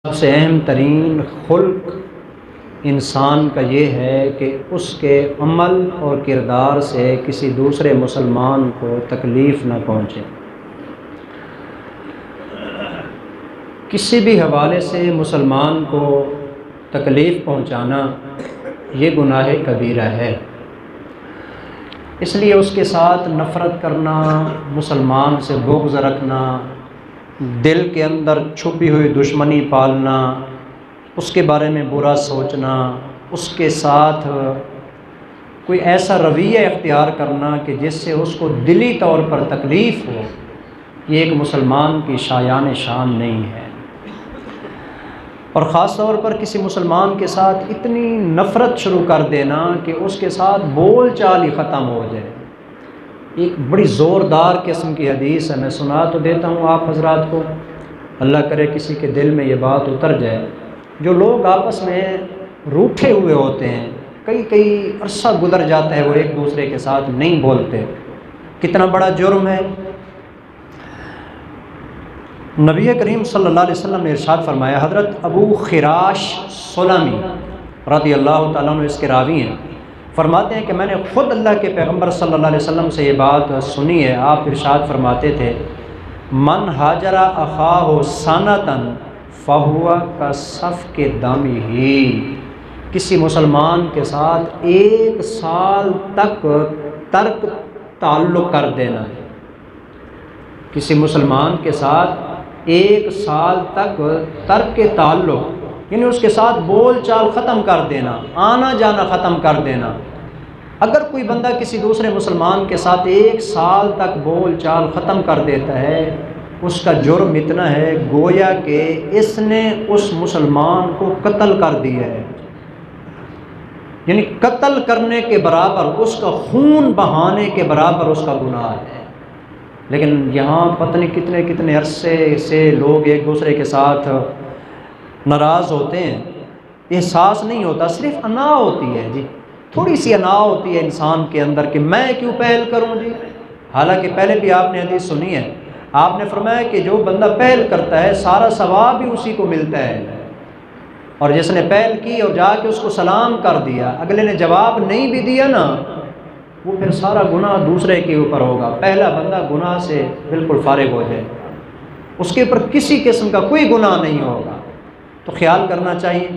سب سے اہم ترین خلق انسان کا یہ ہے کہ اس کے عمل اور کردار سے کسی دوسرے مسلمان کو تکلیف نہ پہنچے۔ کسی بھی حوالے سے مسلمان کو تکلیف پہنچانا یہ گناہ کبیرہ ہے، اس لیے اس کے ساتھ نفرت کرنا، مسلمان سے بغض رکھنا، دل کے اندر چھپی ہوئی دشمنی پالنا، اس کے بارے میں برا سوچنا، اس کے ساتھ کوئی ایسا رویہ اختیار کرنا کہ جس سے اس کو دلی طور پر تکلیف ہو، یہ ایک مسلمان کی شایان شان نہیں ہے۔ اور خاص طور پر کسی مسلمان کے ساتھ اتنی نفرت شروع کر دینا کہ اس کے ساتھ بول چال ہی ختم ہو جائے۔ ایک بڑی زوردار قسم کی حدیث ہے، میں سنا تو دیتا ہوں آپ حضرات کو، اللہ کرے کسی کے دل میں یہ بات اتر جائے۔ جو لوگ آپس میں روٹھے ہوئے ہوتے ہیں، کئی عرصہ گزر جاتا ہے وہ ایک دوسرے کے ساتھ نہیں بولتے، کتنا بڑا جرم ہے۔ نبی کریم صلی اللہ علیہ وسلم نے ارشاد فرمایا، حضرت ابو خراش سلمی رضی اللہ تعالیٰ عنہ اس کے راوی ہیں، فرماتے ہیں کہ میں نے خود اللہ کے پیغمبر صلی اللہ علیہ وسلم سے یہ بات سنی ہے۔ آپ ارشاد فرماتے تھے، من ہاجر اخاہ سنتن فہو کصفک دمہ، کسی مسلمان کے ساتھ ایک سال تک ترک تعلق کر دینا ہے، کسی مسلمان کے ساتھ ایک سال تک ترک تعلق، یعنی اس کے ساتھ بول چال ختم کر دینا، آنا جانا ختم کر دینا۔ اگر کوئی بندہ کسی دوسرے مسلمان کے ساتھ ایک سال تک بول چال ختم کر دیتا ہے، اس کا جرم اتنا ہے گویا کہ اس نے اس مسلمان کو قتل کر دیا ہے، یعنی قتل کرنے کے برابر، اس کا خون بہانے کے برابر اس کا گناہ ہے۔ لیکن یہاں پتہ نہیں کتنے عرصے سے لوگ ایک دوسرے کے ساتھ ناراض ہوتے ہیں، احساس نہیں ہوتا، صرف انا ہوتی ہے جی، تھوڑی سی انا ہوتی ہے انسان کے اندر کہ میں کیوں پہل کروں جی۔ حالانکہ پہلے بھی آپ نے حدیث سنی ہے، آپ نے فرمایا کہ جو بندہ پہل کرتا ہے سارا ثواب بھی اسی کو ملتا ہے، اور جس نے پہل کی اور جا کے اس کو سلام کر دیا، اگلے نے جواب نہیں بھی دیا نا، وہ پھر سارا گناہ دوسرے کے اوپر ہوگا۔ پہلا بندہ گناہ سے بالکل فارغ ہو جائے، اس کے اوپر کسی قسم کا کوئی گناہ نہیں ہوگا۔ تو خیال کرنا چاہیے